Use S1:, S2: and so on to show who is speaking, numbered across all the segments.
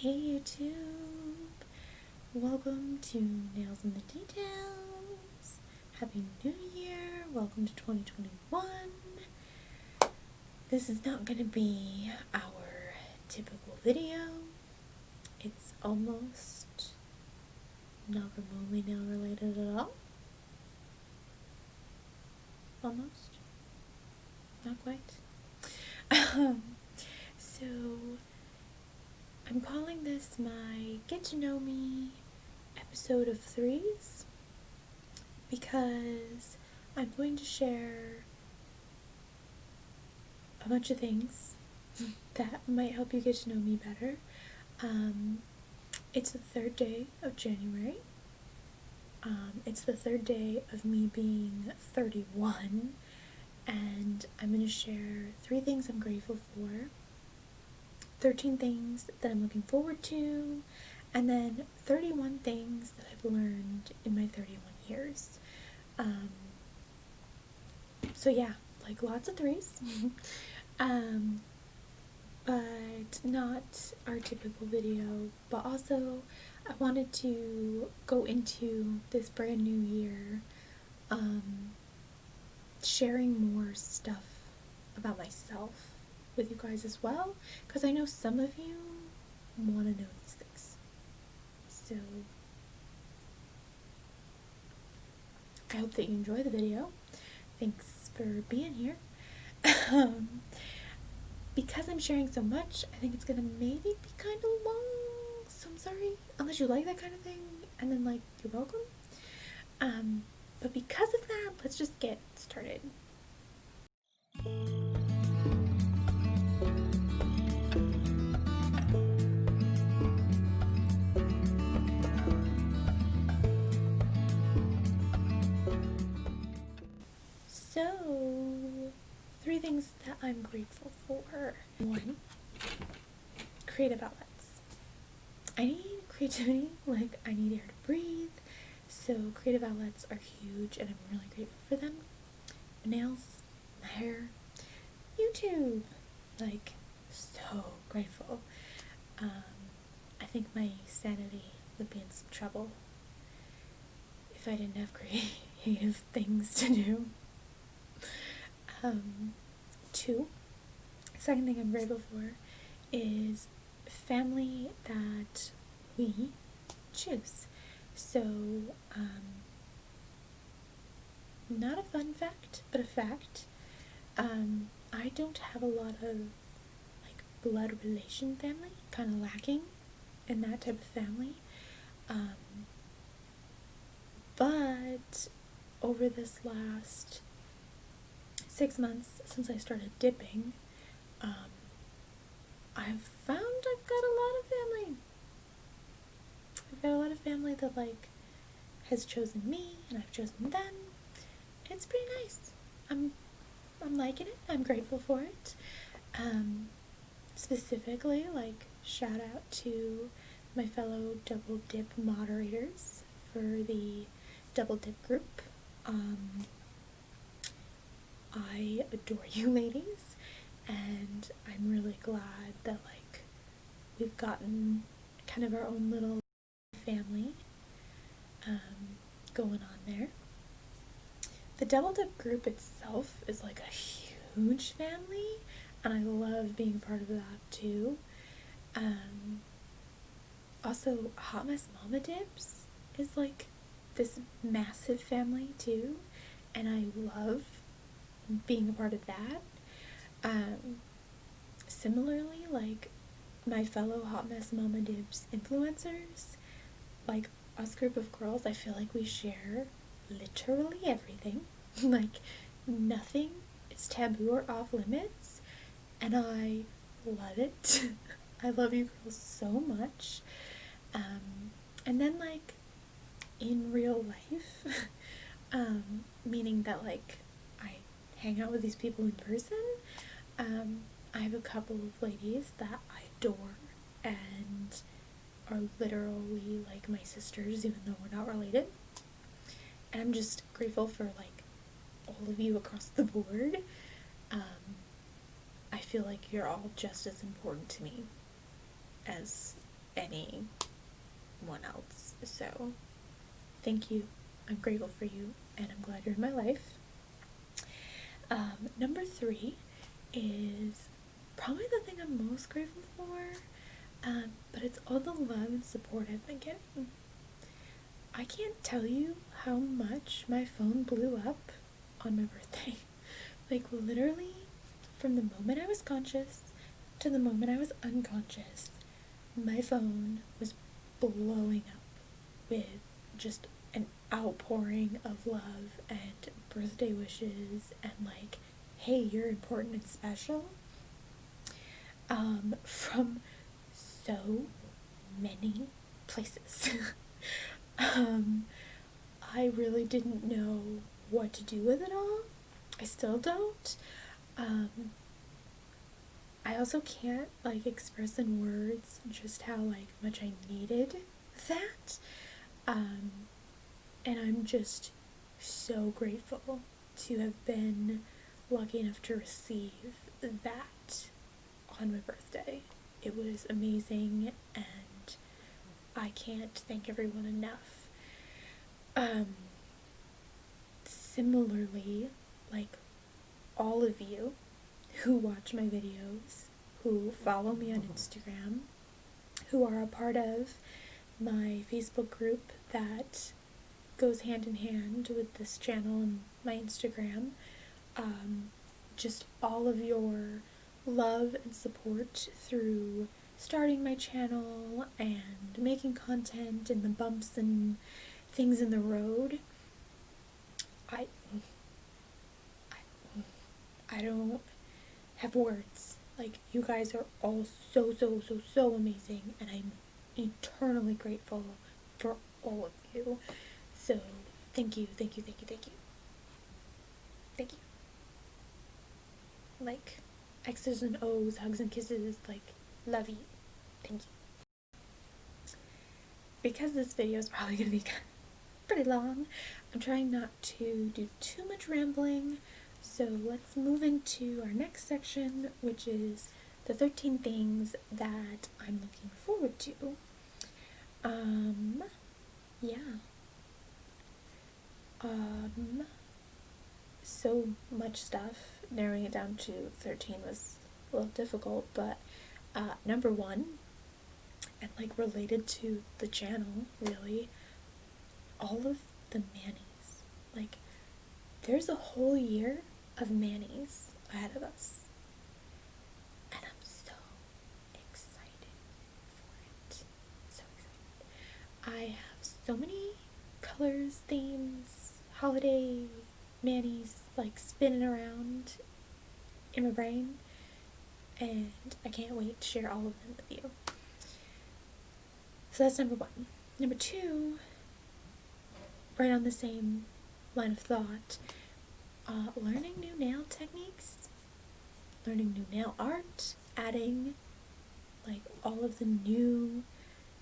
S1: Hey YouTube! Welcome to Nails in the Details. Happy New Year! Welcome to 2021. This is not going to be our typical video. It's almost not remotely nail related at all. Almost. Not quite. So I'm calling this my Get to Know Me episode of 3's because I'm going to share a bunch of things that might help you get to know me better. It's the third day of January. It's the third day of me being 31, and I'm going to share 3 things I'm grateful for, 13 things that I'm looking forward to, and then 31 things that I've learned in my 31 years. So yeah, like lots of 3's, but not our typical video, but also I wanted to go into this brand new year sharing more stuff about myself with you guys as well, because I know some of you want to know these things. So I hope that you enjoy the video. Thanks for being here. Because I'm sharing so much, I think it's gonna maybe be kind of long, so I'm sorry, unless you like that kind of thing, and then like, you're welcome. But because of that, let's just get started. So, 3 things that I'm grateful for. 1, creative outlets. I need creativity, like I need air to breathe, so creative outlets are huge and I'm really grateful for them. Nails, my hair, YouTube, like so grateful. I think my sanity would be in some trouble if I didn't have creative things to do. 2, second thing I'm grateful for is family that we choose. So, not a fun fact, but a fact. I don't have a lot of like blood relation family, kind of lacking in that type of family. But over this last 6 months since I started dipping, I've found I've got a lot of family. I've got a lot of family that like has chosen me and I've chosen them. It's pretty nice. I'm liking it. I'm grateful for it. Specifically, like, shout out to my fellow double dip moderators for the double dip group. I adore you ladies, and I'm really glad that like we've gotten kind of our own little family going on there. The double dip group itself is like a huge family, and I love being part of that too. Also, Hot Mess Mama Dips is like this massive family too, and I love being a part of that. Similarly, like my fellow Hot Mess Mama Dips influencers, like us group of girls, I feel like we share literally everything. Like nothing is taboo or off limits, and I love it. I love you girls so much. And then like in real life, meaning that like I hang out with these people in person, I have a couple of ladies that I adore and are literally like my sisters, even though we're not related. And I'm just grateful for like all of you across the board. I feel like you're all just as important to me as anyone else. So thank you. I'm grateful for you, and I'm glad you're in my life. Number 3 is probably the thing I'm most grateful for, but it's all the love and support I've been getting. I can't tell you how much my phone blew up on my birthday. Like, literally, from the moment I was conscious to the moment I was unconscious, my phone was blowing up with just an outpouring of love and birthday wishes and like, hey, you're important and special, from so many places. I really didn't know what to do with it all. I still don't. I also can't like express in words just how like much I needed that. And I'm just so grateful to have been lucky enough to receive that on my birthday. It was amazing, and I can't thank everyone enough. Similarly, like all of you who watch my videos, who follow me on Instagram, who are a part of my Facebook group that goes hand in hand with this channel and my Instagram, just all of your love and support through starting my channel and making content and the bumps and things in the road. I don't have words. Like, you guys are all so amazing, and I'm eternally grateful for all of you. So thank you. Like, X's and O's, hugs and kisses, like, love you. Thank you. Because this video is probably going to be pretty long, I'm trying not to do too much rambling, so let's move into our next section, which is the 13 things that I'm looking forward to. So much stuff. Narrowing it down to 13 was a little difficult, but number 1, and like related to the channel, really, all of the manis. Like, there's a whole year of manis ahead of us, and I'm so excited for it. So excited. I have so many colors, themes, holiday manis like spinning around in my brain, and I can't wait to share all of them with you. So that's number 1. Number 2, right on the same line of thought, learning new nail techniques, learning new nail art, adding like all of the new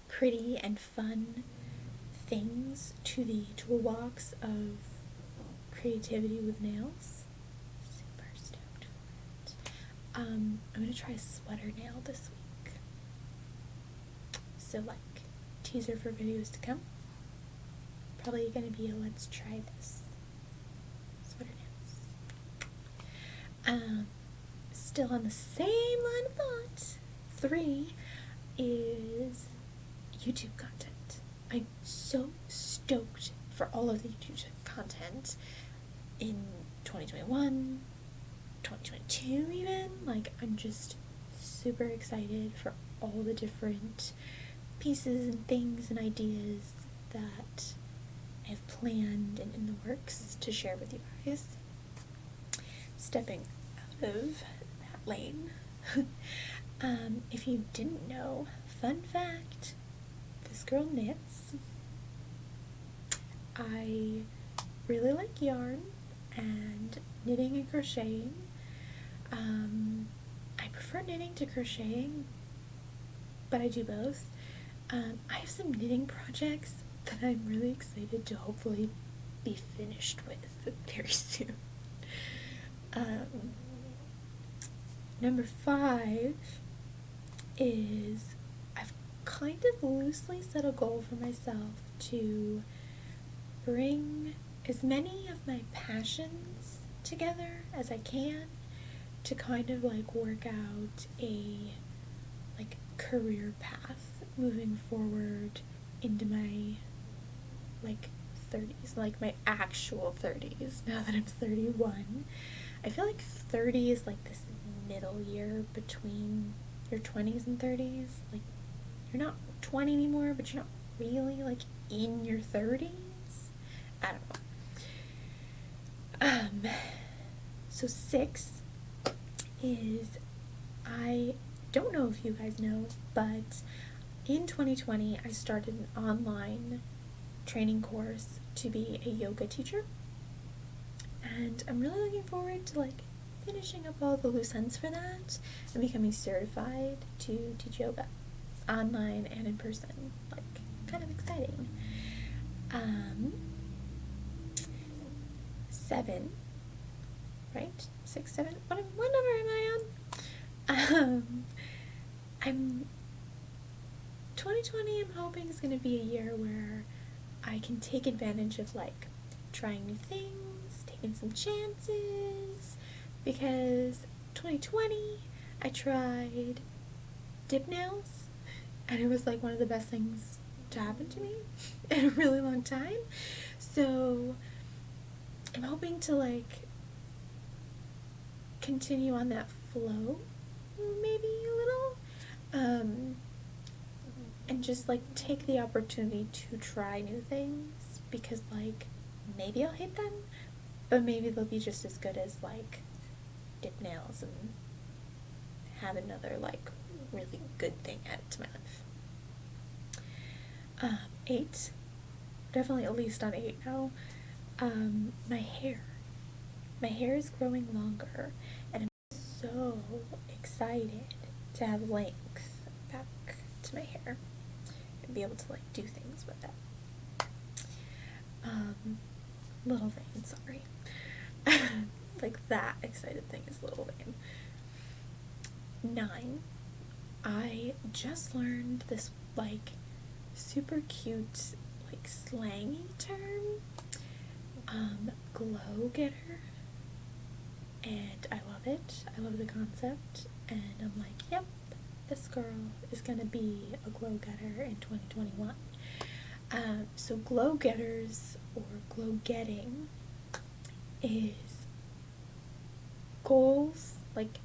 S1: pretty and fun things to the toolbox of creativity with nails. Super stoked for it. I'm gonna try a sweater nail this week. So like, teaser for videos to come. Probably gonna be a let's try this sweater nails. Still on the same line of thought, 3 is YouTube content. I'm so stoked for all of the YouTube content in 2021, 2022 even. Like, I'm just super excited for all the different pieces and things and ideas that I've planned and in the works to share with you guys. Stepping out of that lane, if you didn't know, fun fact, this girl knits. I really like yarn and knitting and crocheting. I prefer knitting to crocheting, but I do both. I have some knitting projects that I'm really excited to hopefully be finished with very soon. Number 5 is I've kind of loosely set a goal for myself to bring as many of my passions together as I can to kind of like work out a like career path moving forward into my like 30s, like my actual 30s, now that I'm 31. I feel like 30 is like this middle year between your 20s and 30s. Like, you're not 20 anymore, but you're not really like in your 30s. I don't know. So 6 is, I don't know if you guys know, but in 2020 I started an online training course to be a yoga teacher, and I'm really looking forward to like finishing up all the loose ends for that and becoming certified to teach yoga online and in person. Like, kind of exciting. 7, right? 6, 7. What number am I on? I'm 2020. I'm hoping is going to be a year where I can take advantage of like trying new things, taking some chances, because 2020 I tried dip nails and it was like one of the best things to happen to me in a really long time. So I'm hoping to like continue on that flow, maybe a little, and just like take the opportunity to try new things, because like maybe I'll hate them, but maybe they'll be just as good as like dip nails and have another like really good thing added to my life. 8, definitely at least on 8 now. My hair is growing longer, and I'm so excited to have length back to my hair and be able to like do things with it. Little vein, sorry. Like, that excited thing is little vein. 9, I just learned this like super cute like slangy term, glow getter, and I love it. I love the concept, and I'm like, yep, this girl is gonna be a glow getter in 2021. So glow getters, or glow getting, is goals, like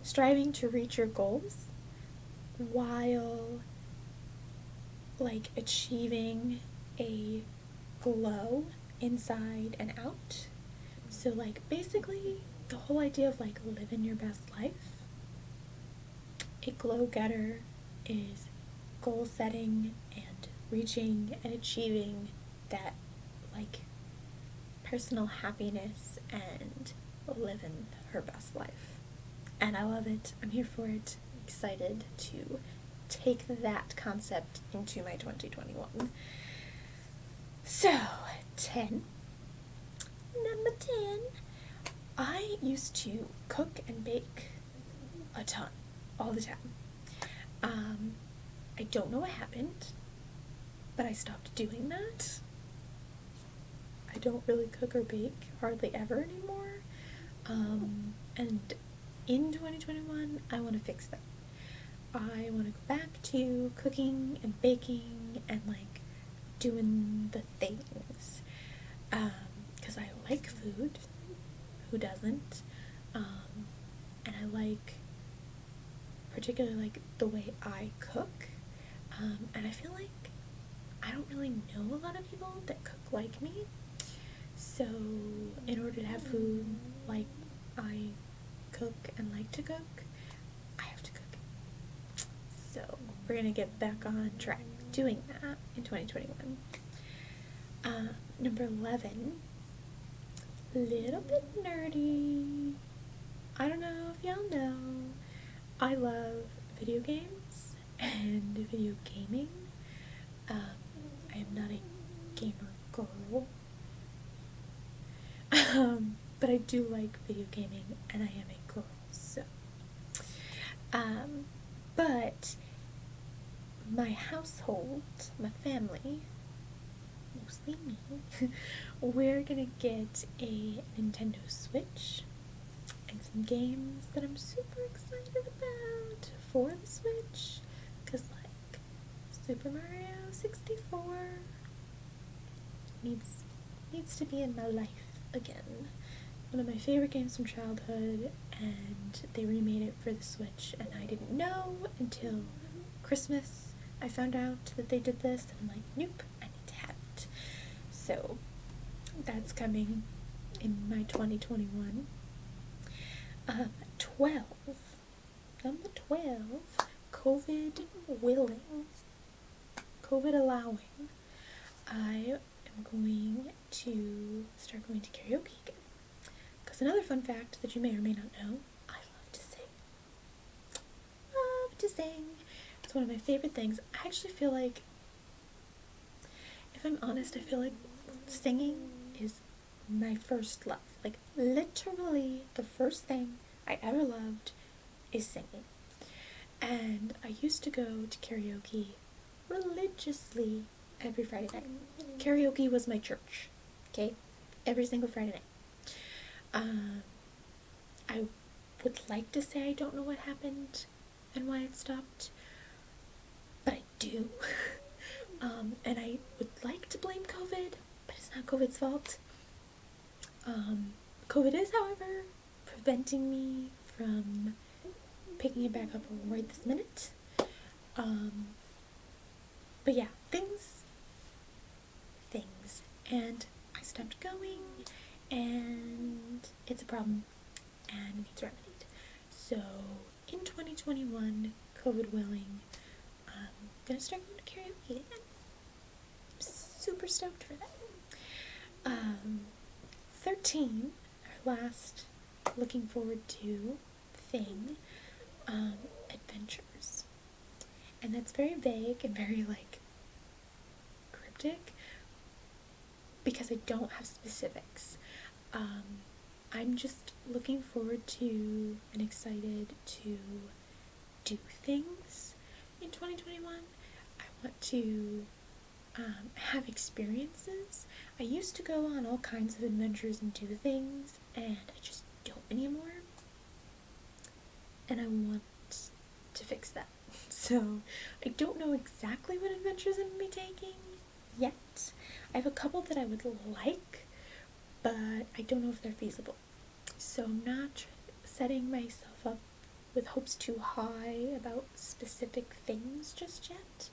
S1: striving to reach your goals while like achieving a glow inside and out. So like basically the whole idea of like living your best life. A glow getter is goal setting and reaching and achieving that like personal happiness and living her best life. And I love it. I'm here for it. I'm excited to take that concept into my 2021. So, 10. Number 10. I used to cook and bake a ton, all the time. I don't know what happened, but I stopped doing that. I don't really cook or bake hardly ever anymore. And in 2021, I want to fix that. I want to go back to cooking and baking and like doing the things, because I like food. Who doesn't? And I like, particularly like the way I cook, and I feel like I don't really know a lot of people that cook like me. So in order to have food like I cook and like to cook, I have to cook it. So we're gonna get back on track doing that in 2021. Number 11, little bit nerdy. I don't know if y'all know, I love video games and video gaming. I am not a gamer girl, but I do like video gaming, and I am a girl, so. But my household, my family, mostly me, we're gonna get a Nintendo Switch and some games that I'm super excited about for the Switch, because like Super Mario 64 needs to be in my life again. One of my favorite games from childhood, and they remade it for the Switch, and I didn't know until Christmas. I found out that they did this, and I'm like, nope, I need to have it. So that's coming in my 2021. 12. Number 12. COVID willing. COVID allowing. I am going to start going to karaoke again. Because another fun fact that you may or may not know, I love to sing. Love to sing. It's one of my favorite things. I actually feel like, if I'm honest, I feel like singing is my first love. Like, literally the first thing I ever loved is singing. And I used to go to karaoke religiously every Friday night. Karaoke was my church, okay? Every single Friday night. I would like to say I don't know what happened and why it stopped, but I do. And I would like to blame COVID, but it's not COVID's fault. COVID is, however, preventing me from picking it back up right this minute. But yeah, things, and I stopped going, and it's a problem, and it needs remedied. So, in 2021, COVID willing, I'm gonna start going to karaoke again. I'm super stoked for that. 13, our last looking forward to thing, adventures. And that's very vague and very, cryptic, because I don't have specifics. I'm just looking forward to and excited to do things in 2021. I want to have experiences. I used to go on all kinds of adventures and do things, and I just don't anymore. And I want to fix that. So I don't know exactly what adventures I'm going to be taking yet. I have a couple that I would like, but I don't know if they're feasible. So I'm not setting myself up with hopes too high about specific things just yet.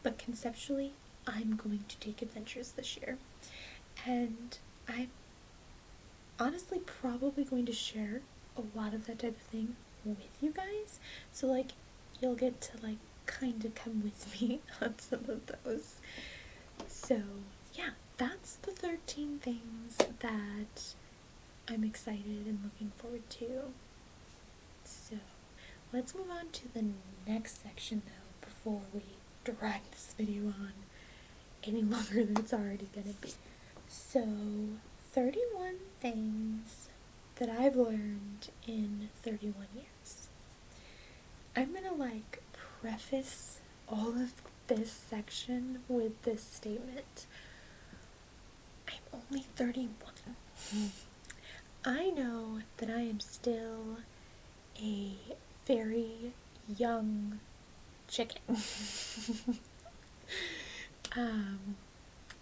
S1: But conceptually, I'm going to take adventures this year. And I'm honestly probably going to share a lot of that type of thing with you guys. So, you'll get to, kind of come with me on some of those. So, yeah, that's the 13 things that I'm excited and looking forward to. So, let's move on to the next section, though, before we drag this video on any longer than it's already gonna be. So, 31 things that I've learned in 31 years. I'm gonna preface all of this section with this statement. I'm only 31. I know that I am still a very young chicken.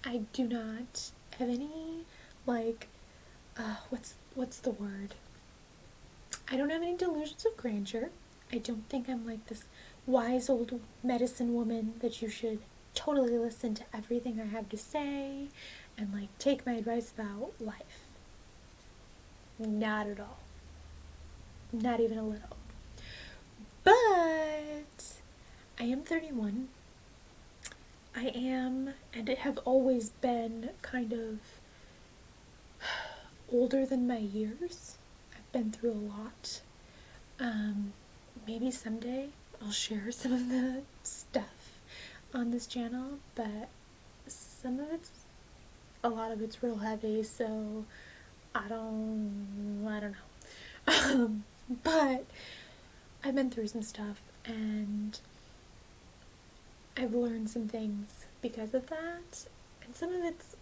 S1: I do not have any, what's the word? I don't have any delusions of grandeur. I don't think I'm this wise old medicine woman that you should totally listen to everything I have to say and take my advice about life. Not at all. Not even a little. But I am 31. I am, and it have always been, kind of older than my years. I've been through a lot. Maybe someday I'll share some of the stuff on this channel, but a lot of it's real heavy, so I don't know. But I've been through some stuff. and I've learned some things because of that, and some of it's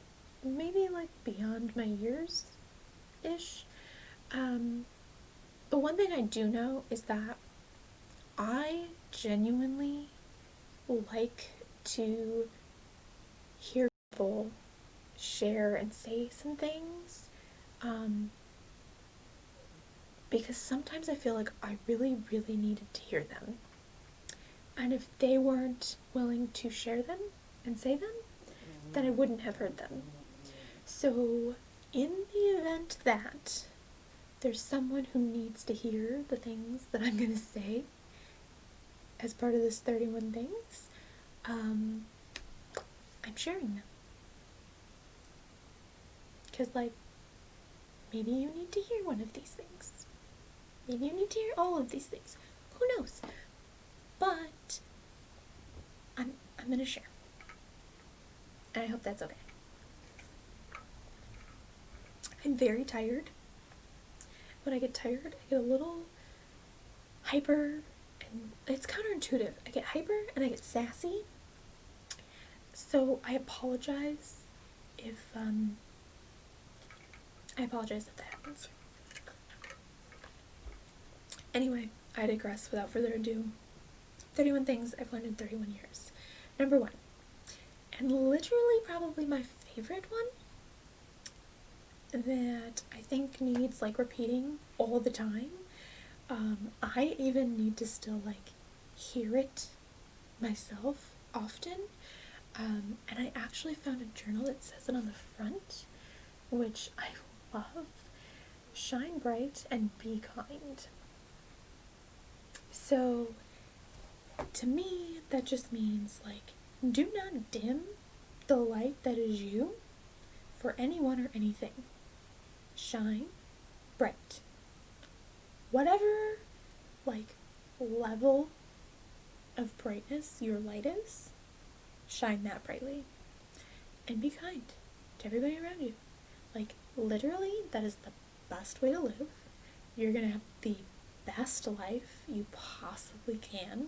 S1: maybe like beyond my years-ish. But one thing I do know is that I genuinely like to hear people share and say some things, because sometimes I feel like I really, really needed to hear them. And if they weren't willing to share them and say them, then I wouldn't have heard them. So, in the event that there's someone who needs to hear the things that I'm going to say as part of this 31 things, I'm sharing them. Because, like, maybe you need to hear one of these things. Maybe you need to hear all of these things. Who knows? But I'm going to share. And I hope that's okay. I'm very tired. When I get tired, I get a little hyper, and it's counterintuitive. I get hyper and I get sassy. So I apologize if that happens. Anyway, I digress without further ado. 31 things I've learned in 31 years. Number 1, and literally probably my favorite one, that I think needs like repeating all the time. I even need to still like hear it myself often. And I actually found a journal that says it on the front, which I love. Shine bright and be kind. So, to me, that just means, like, do not dim the light that is you for anyone or anything. Shine bright. Whatever, like, level of brightness your light is, shine that brightly. And be kind to everybody around you. Like, literally, that is the best way to live. You're gonna have the best life you possibly can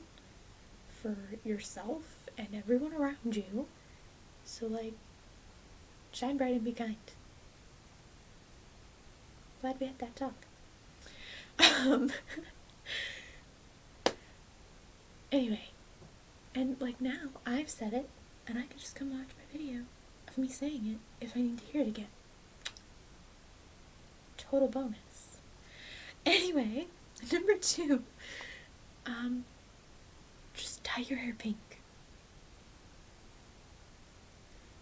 S1: for yourself and everyone around you. So, like, shine bright and be kind. Glad we had that talk. Anyway, and like now I've said it, and I can just come watch my video of me saying it if I need to hear it again. Total bonus. Anyway, number 2, just dye your hair pink.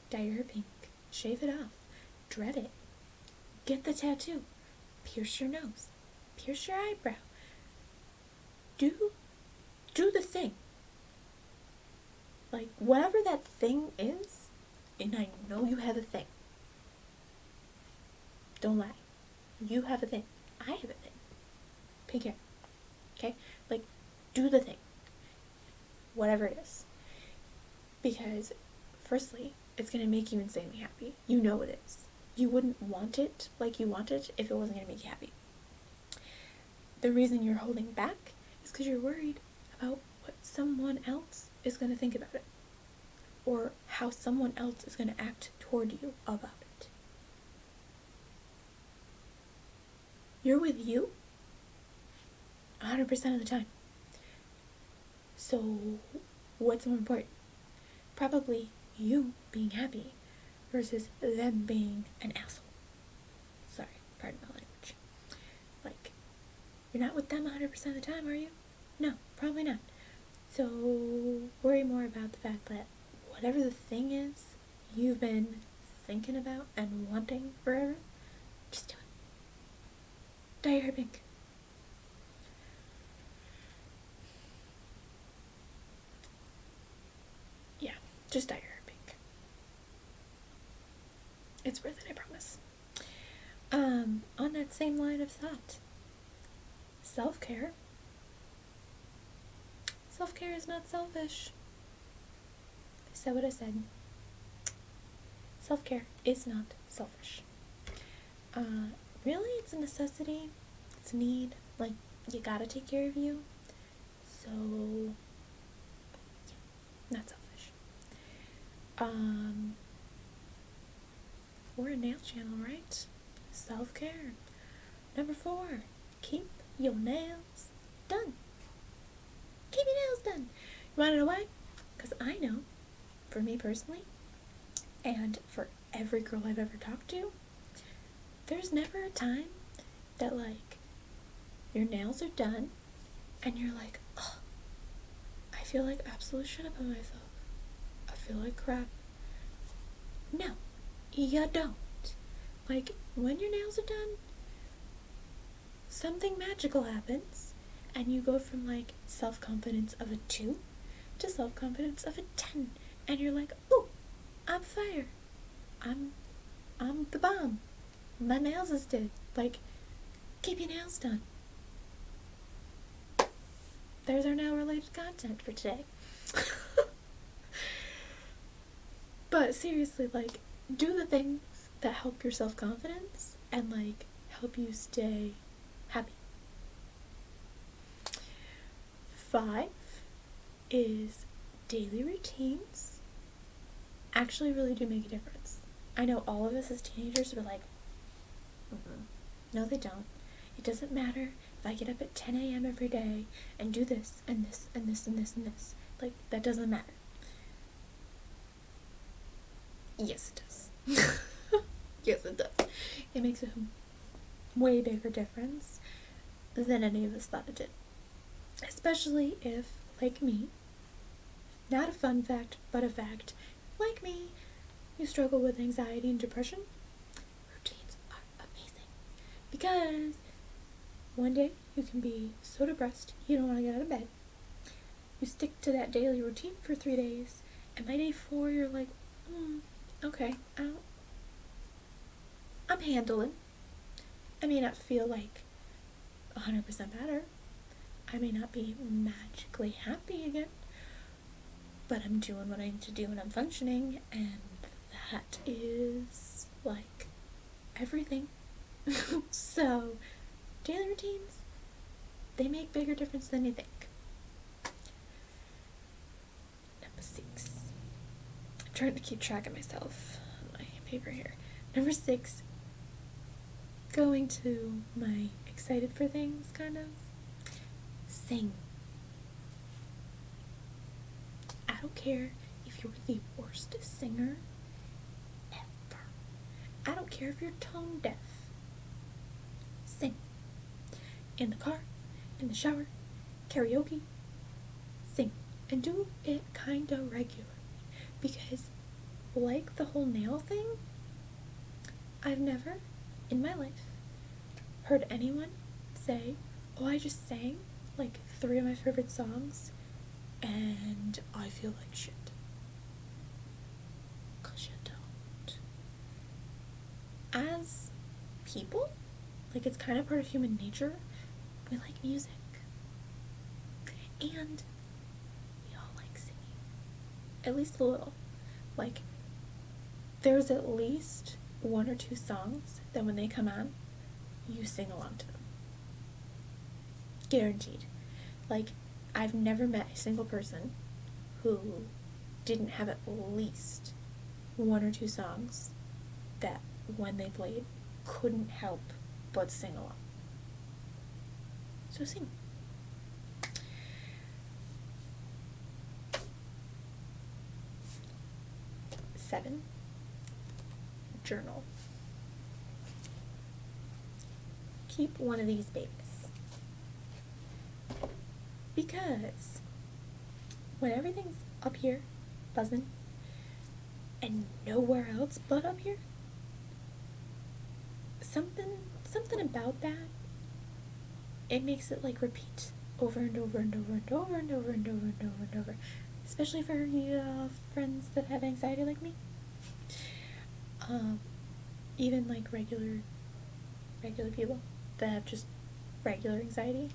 S1: Dye your hair pink. Shave it off. Dread it. Get the tattoo. Pierce your nose. Pierce your eyebrow. Do the thing. Like, whatever that thing is, and I know you have a thing. Don't lie. You have a thing. I have a thing. Pink hair. Okay? Like, do the thing. Whatever it is. Because, firstly, it's going to make you insanely happy. You know it is. You wouldn't want it like you want it if it wasn't going to make you happy. The reason you're holding back is because you're worried about what someone else is going to think about it. Or how someone else is going to act toward you about it. You're with you 100% of the time. So, what's more important? Probably you being happy versus them being an asshole. Sorry, pardon my language. Like, you're not with them 100% of the time, are you? No, probably not. So, worry more about the fact that whatever the thing is you've been thinking about and wanting forever, just do it. Dye your hair pink. Yeah, just dye your hair pink. It's worth it, I promise. On that same line of thought, self-care. Self-care is not selfish. I said what I said. Self-care is not selfish. Really, it's a necessity. It's a need. Like, you gotta take care of you. So, We're a nail channel, right? Self-care. Number 4, keep your nails done. Keep your nails done. You wanna know why? Because I know, for me personally, and for every girl I've ever talked to, there's never a time that, like, your nails are done and you're like, oh, I feel like absolute shit about myself. I feel like crap. No, you don't. Like, when your nails are done, something magical happens, and you go from, like, self-confidence of a 2 to self-confidence of a 10, and you're like, ooh, I'm fire. I'm the bomb. My nails is did. Like, keep your nails done. There's our nail-related content for today. But seriously, like, do the things that help your self-confidence and, like, help you stay happy. 5 is daily routines actually really do make a difference. I know all of us as teenagers were like, no they don't. It doesn't matter if I get up at 10 a.m. every day and do this and this and this and this and this. Like, that doesn't matter. Yes, it does. Yes, it does. It makes a way bigger difference than any of us thought it did. Especially if, like me, not a fun fact, but a fact, like me, you struggle with anxiety and depression, routines are amazing. Because one day you can be so depressed you don't want to get out of bed. You stick to that daily routine for 3 days, and by day 4 you're like, okay, I'm handling. I may not feel like 100% better. I may not be magically happy again, but I'm doing what I need to do and I'm functioning, and that is, like, everything. So, daily routines, they make bigger difference than you think. Number 6. I'm trying to keep track of myself on my paper here. Number 6, going to my excited for things, kind of. Sing. I don't care if you're the worst singer ever. I don't care if you're tone deaf. Sing. In the car, in the shower, karaoke. Sing. And do it kinda regularly. Because, like the whole nail thing, I've never, in my life, heard anyone say, oh, I just sang, like, 3 of my favorite songs, and I feel like shit. 'Cause you don't. As people, like, it's kind of part of human nature, we like music. And we all like singing. At least a little. Like, there's at least 1 or 2 songs that when they come on, you sing along to them. Guaranteed. Like, I've never met a single person who didn't have at least 1 or 2 songs that when they played couldn't help but sing along. So sing. 7, journal. Keep one of these babies. Because when everything's up here, buzzing, and nowhere else but up here, something about that, it makes it, like, repeat over and over and over and over and over and over and over and over. Especially for you friends that have anxiety like me. Even, like, regular people that have just regular anxiety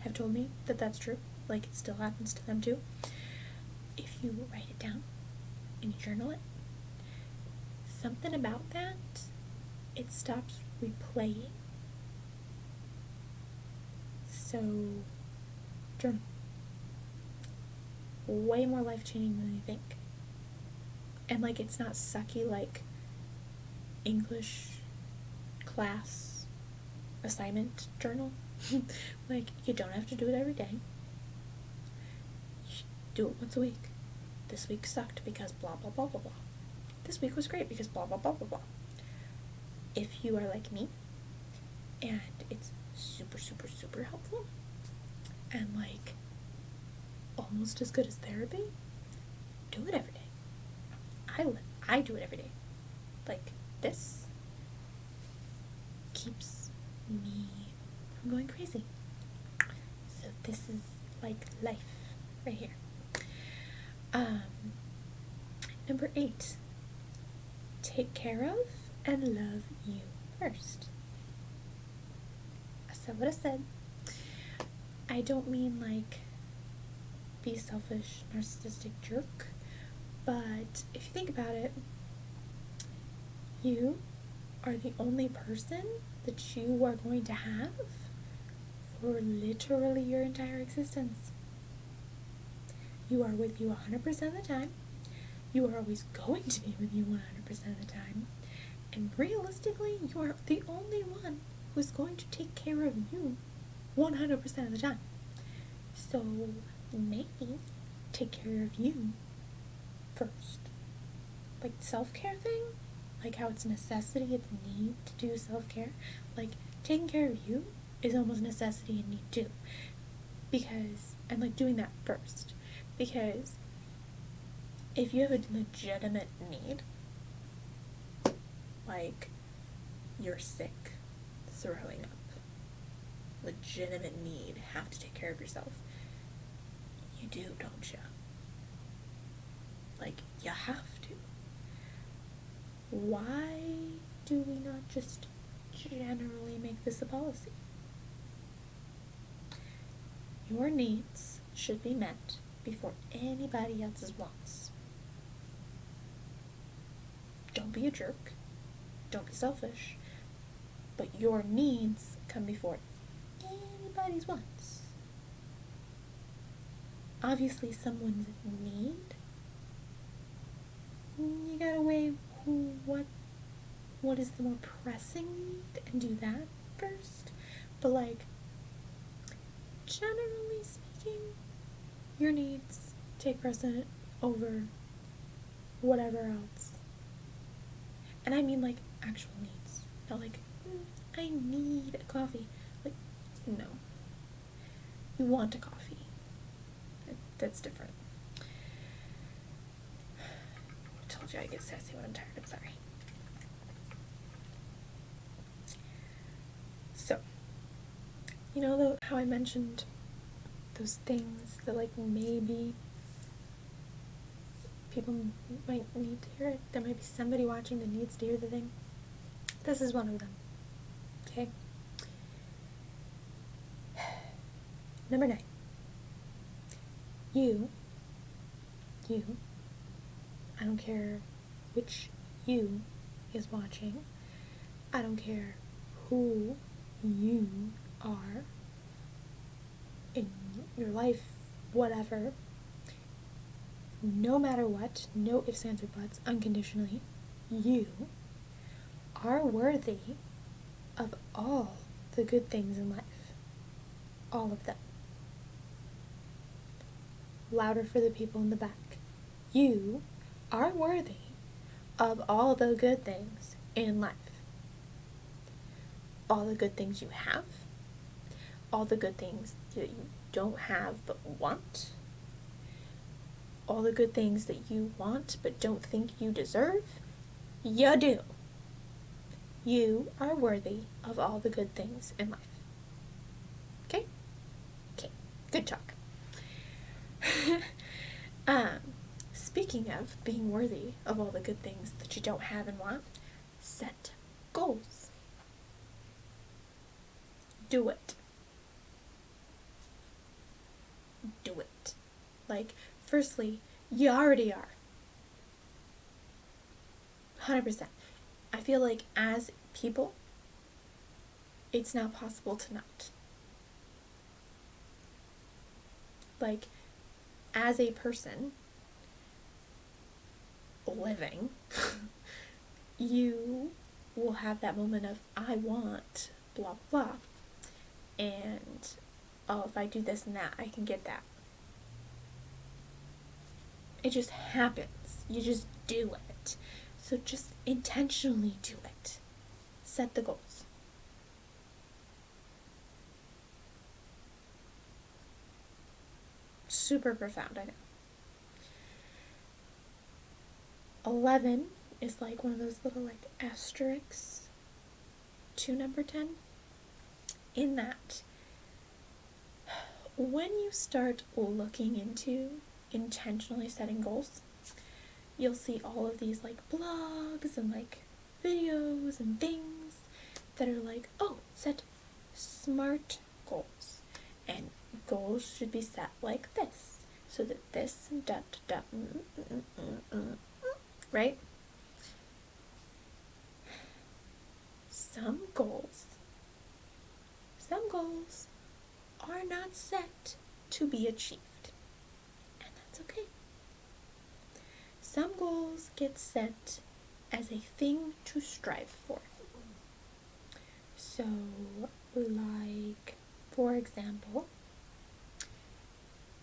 S1: have told me that that's true. Like, it still happens to them too. If you write it down and you journal it, something about that, it stops replaying. So, journal. Way more life-changing than you think. And, like, it's not sucky like English class assignment journal. Like, you don't have to do it every day. You do it once a week. This week sucked because blah, blah, blah, blah, blah. This week was great because blah, blah, blah, blah, blah. If you are like me, and it's super, super, super helpful, and, like, almost as good as therapy, do it every day. I do it every day. Like, this keeps me from going crazy. So this is, like, life right here. Number 8, take care of and love you first. I said what I said. I don't mean, like, be selfish, narcissistic jerk, but if you think about it, you are the only person that you are going to have for literally your entire existence. You are with you 100% of the time. You are always going to be with you 100% of the time. And realistically, you are the only one who's going to take care of you 100% of the time. So maybe take care of you first. Like, self-care thing, like how it's a necessity, it's need to do self-care. Like, taking care of you is almost a necessity and need too. Because, and like doing that first. Because if you have a legitimate need, like you're sick, throwing up, legitimate need, have to take care of yourself, you do, don't you? Like, you have to. Why do we not just generally make this a policy? Your needs should be met before anybody else's wants. Don't be a jerk. Don't be selfish. But your needs come before anybody's wants. Obviously, someone's need, you gotta weigh what is the more pressing need and do that first. But, like, generally speaking, your needs take precedent over whatever else. And I mean, like, actual needs. Not like, I need a coffee. Like, no. You want a coffee. That's different. I told you I get sassy when I'm tired. I'm sorry. So, you know how I mentioned those things that, like, maybe people might need to hear it? There might be somebody watching that needs to hear the thing. This is one of them. Okay? Number 9. You, I don't care which you is watching. I don't care who you are in your life, whatever. No matter what, no ifs, ands, or buts, unconditionally, you are worthy of all the good things in life. All of them. Louder for the people in the back. You are worthy of all the good things in life. All the good things you have. All the good things that you don't have but want. All the good things that you want but don't think you deserve. You do. You are worthy of all the good things in life. Okay? Okay. Good talk. Speaking of being worthy of all the good things that you don't have and want, set goals. Do it. Do it. Like, firstly, you already are. 100%. I feel like as people, it's not possible to not. Like, as a person, living, you will have that moment of, I want blah, blah, and, oh, if I do this and that, I can get that. It just happens. You just do it. So just intentionally do it. Set the goals. Super profound, I know. 11 is like one of those little like asterisks to number 10. In that, when you start looking into intentionally setting goals, you'll see all of these like blogs and like videos and things that are like, oh, set SMART goals, and goals should be set like this, so that this and right? Some goals are not set to be achieved, and that's okay. Some goals get set as a thing to strive for. So, like, for example,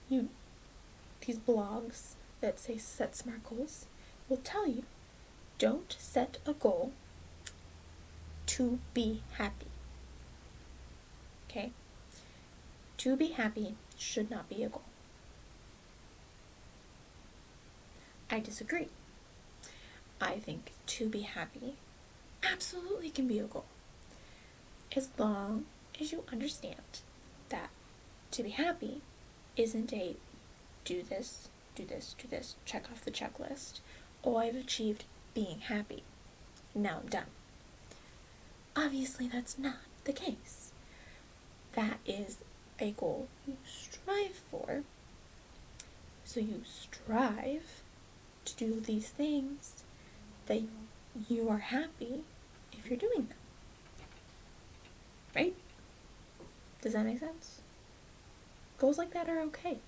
S1: these blogs that say set SMART goals will tell you, don't set a goal to be happy. Okay? To be happy should not be a goal. I disagree. I think to be happy absolutely can be a goal, as long as you understand that to be happy isn't a do this, check off the checklist. Oh, I've achieved being happy. Now I'm done. Obviously, that's not the case. That is a goal you strive for. So you strive to do these things that you are happy if you're doing them. Right? Does that make sense? Goals like that are okay.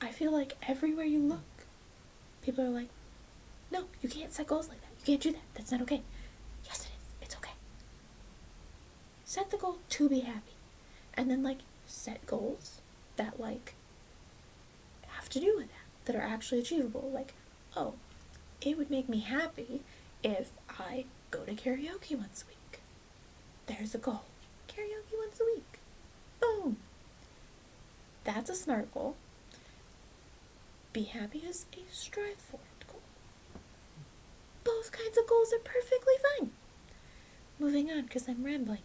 S1: I feel like everywhere you look, people are like, no, you can't set goals like that. You can't do that. That's not okay. Yes, it is. It's okay. Set the goal to be happy. And then, like, set goals that, like, have to do with that are actually achievable. Like, oh, it would make me happy if I go to karaoke once a week. There's a goal. Karaoke once a week. Boom. That's a SMART goal. Be happy is a strive for it goal. Both kinds of goals are perfectly fine. Moving on, because I'm rambling.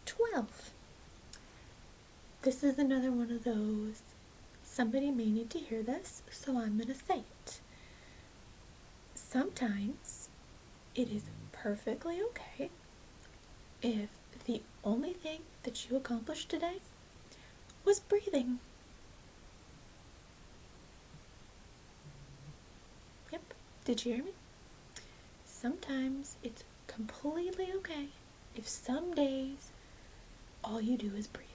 S1: 12. This is another one of those, somebody may need to hear this, so I'm going to say it. Sometimes it is perfectly okay if the only thing that you accomplished today was breathing. Yep, did you hear me? Sometimes it's completely okay if some days all you do is breathe.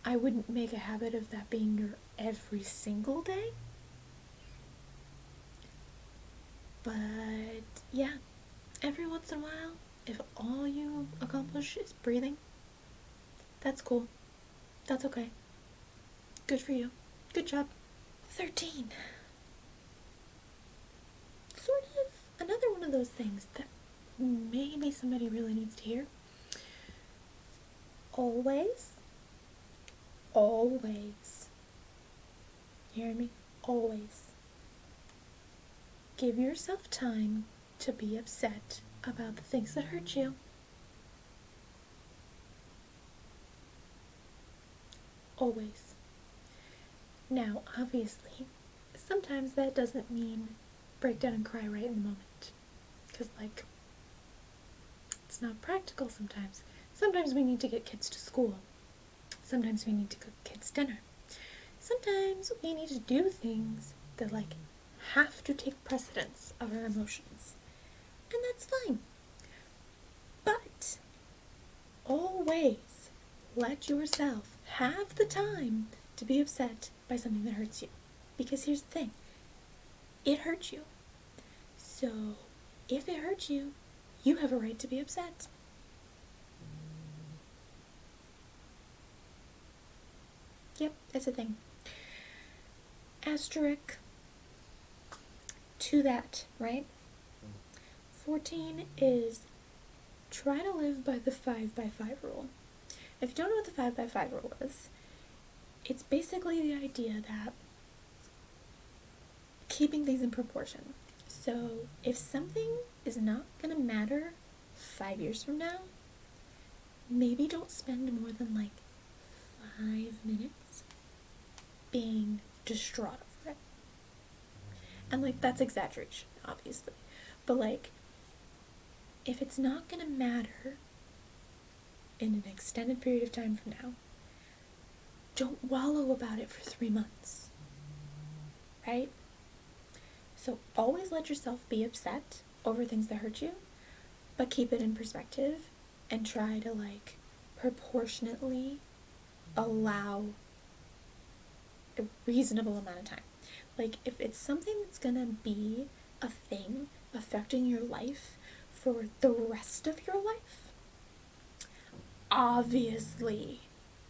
S1: I wouldn't make a habit of that being your every single day. But yeah, every once in a while, if all you accomplish is breathing, that's cool. That's okay. Good for you. Good job. 13. Sort of another one of those things that maybe somebody really needs to hear. Always, you hear me? Always give yourself time to be upset about the things that hurt you. Always. Now, obviously, sometimes that doesn't mean break down and cry right in the moment. Because, like, it's not practical sometimes. Sometimes we need to get kids to school. Sometimes we need to cook kids dinner. Sometimes we need to do things that, like, have to take precedence of our emotions. And that's fine. always let yourself have the time to be upset by something that hurts you. Because here's the thing, it hurts you. So if it hurts you, you have a right to be upset. Yep, that's a thing. Asterisk to that, right? 14 is try to live by the 5x5 rule. If you don't know what the 5x5 rule is, it's basically the idea that keeping things in proportion. So if something is not going to matter 5 years from now, maybe don't spend more than like 5 minutes being distraught over it. And like, that's exaggeration, obviously. But like, if it's not going to matter in an extended period of time from now, don't wallow about it for 3 months. Right? So always let yourself be upset over things that hurt you, but keep it in perspective and try to like proportionately allow a reasonable amount of time. Like, if it's something that's gonna be a thing affecting your life for the rest of your life, obviously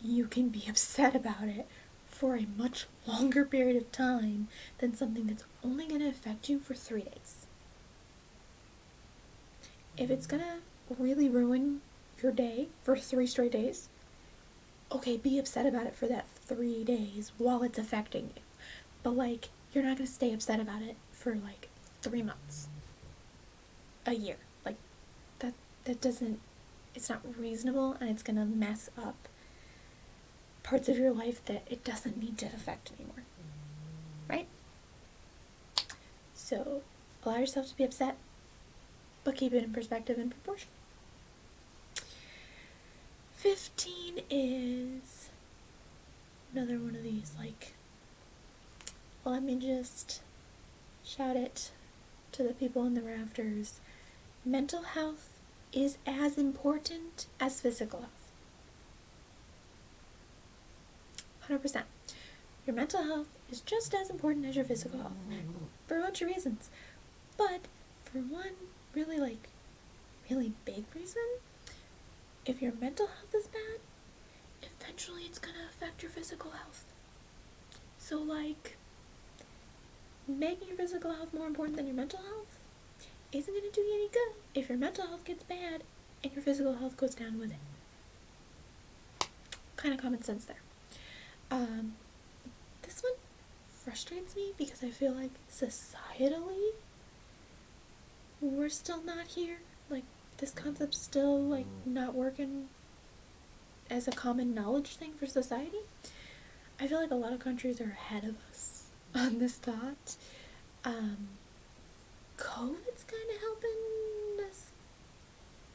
S1: you can be upset about it for a much longer period of time than something that's only going to affect you for 3 days. If it's going to really ruin your day for 3 straight days, okay, be upset about it for that 3 days while it's affecting you. But like, you're not going to stay upset about it for like 3 months, a year. Like, that doesn't, it's not reasonable, and it's going to mess up parts of your life that it doesn't need to affect anymore, right? So allow yourself to be upset, but keep it in perspective and proportion. 15 is another one of these, like, let me just shout it to the people in the rafters. Mental health is as important as physical health. 100%. Your mental health is just as important as your physical health for a bunch of reasons. But for one really big reason, if your mental health is bad, eventually it's going to affect your physical health. So like, making your physical health more important than your mental health isn't going to do you any good if your mental health gets bad and your physical health goes down with it. Kind of common sense there. This one frustrates me because I feel like societally we're still not here. Like, this concept's still like not working as a common knowledge thing for society. I feel like a lot of countries are ahead of us on this thought. COVID's kind of helping us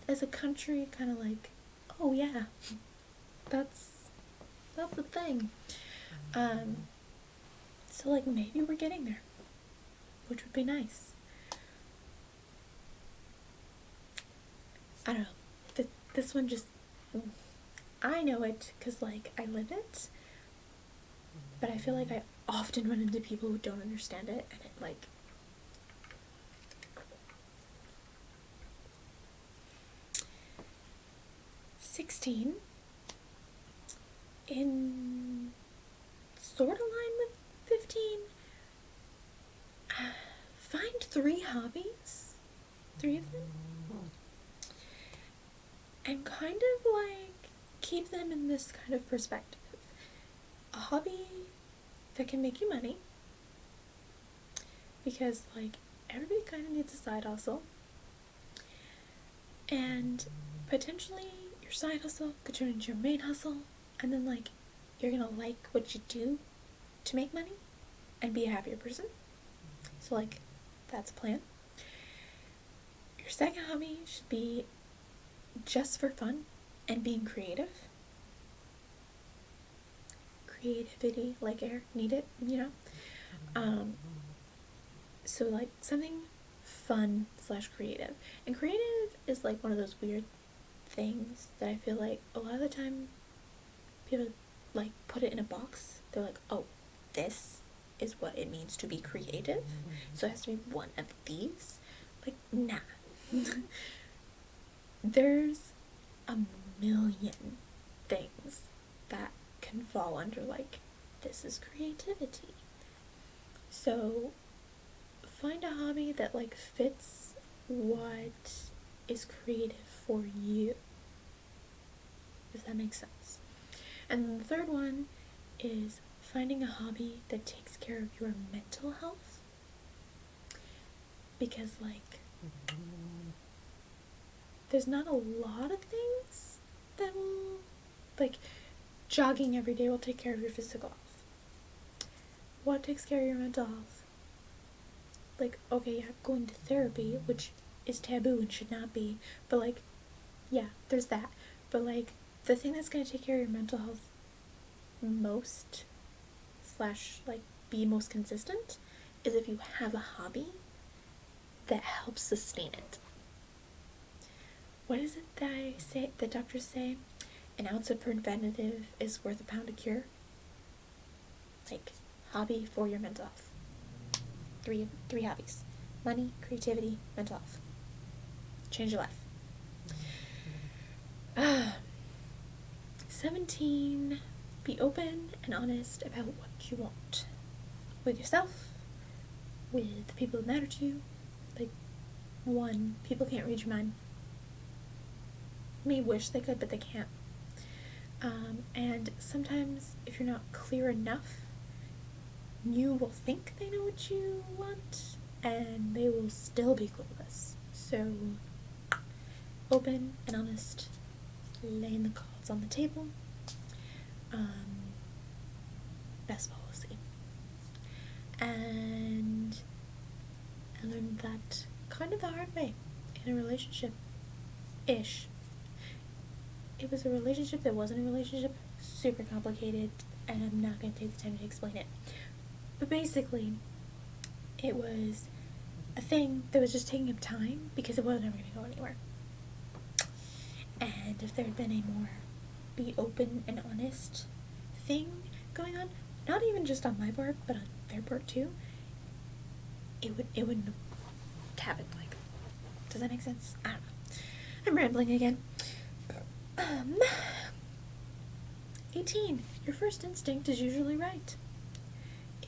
S1: as a country kind of like, oh yeah, that's the thing. So like, maybe we're getting there, which would be nice. I don't know. This one just, I know it because like I live it, but I feel like I often run into people who don't understand it, and it like, "16 in sort of line with 15. Find 3 hobbies, 3 of them, and kind of like keep them in this kind of perspective. A hobby that can make you money, because like everybody kind of needs a side hustle, and potentially your side hustle could turn into your main hustle, and then like you're gonna like what you do to make money and be a happier person. So like, that's a plan. Your second hobby should be just for fun and being creative. Creativity, like air, need it, you know? So like something fun / creative. And creative is like one of those weird things that I feel like a lot of the time people like put it in a box. They're like, oh, this is what it means to be creative, so it has to be one of these. Like, nah. There's a million things that can fall under like, this is creativity. So find a hobby that like fits what is creative for you, if that makes sense. And then the third one is finding a hobby that takes care of your mental health, because like there's not a lot of things that will, like, jogging every day will take care of your physical health. What takes care of your mental health? Like, okay, yeah, going to therapy, which is taboo and should not be, but like, yeah, there's that. But like, the thing that's going to take care of your mental health most / like be most consistent is if you have a hobby that helps sustain it. What is it that doctors say? An ounce of preventative is worth a pound of cure. Like, hobby for your mental health. Three hobbies: money, creativity, mental health. Change your life. 17. Be open and honest about what you want. With yourself, with the people that matter to you. Like, 1, people can't read your mind. You may wish they could, but they can't. And sometimes, if you're not clear enough, you will think they know what you want, and they will still be clueless. So, open and honest, laying the cards on the table. Best policy. And I learned that kind of the hard way in a relationship-ish. It was a relationship that wasn't a relationship, super complicated, and I'm not going to take the time to explain it. But basically, it was a thing that was just taking up time because it wasn't ever going to go anywhere. And if there had been a more be open and honest thing going on, not even just on my part, but on their part too, it wouldn't have happened. Like, does that make sense? I don't know. I'm rambling again. 18. Your first instinct is usually right.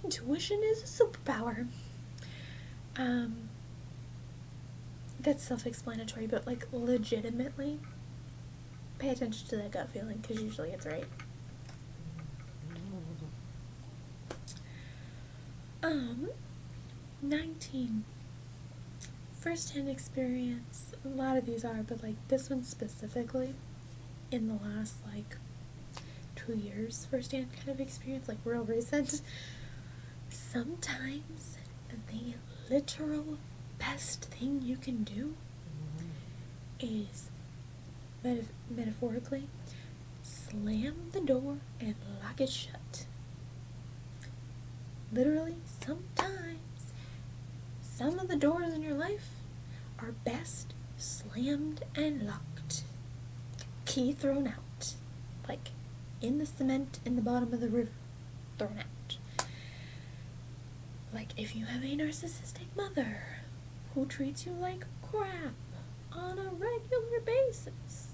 S1: Intuition is a superpower. That's self-explanatory, but like, legitimately, pay attention to that gut feeling, because usually it's right. 19. First-hand experience. A lot of these are, but like this one specifically, in the last like 2 years, first-hand kind of experience, like real recent. Sometimes the literal best thing you can do is, metaphorically, slam the door and lock it shut. Literally, sometimes some of the doors in your life are best slammed and locked. Key thrown out. Like, in the cement in the bottom of the river. Thrown out. Like, if you have a narcissistic mother who treats you like crap on a regular basis,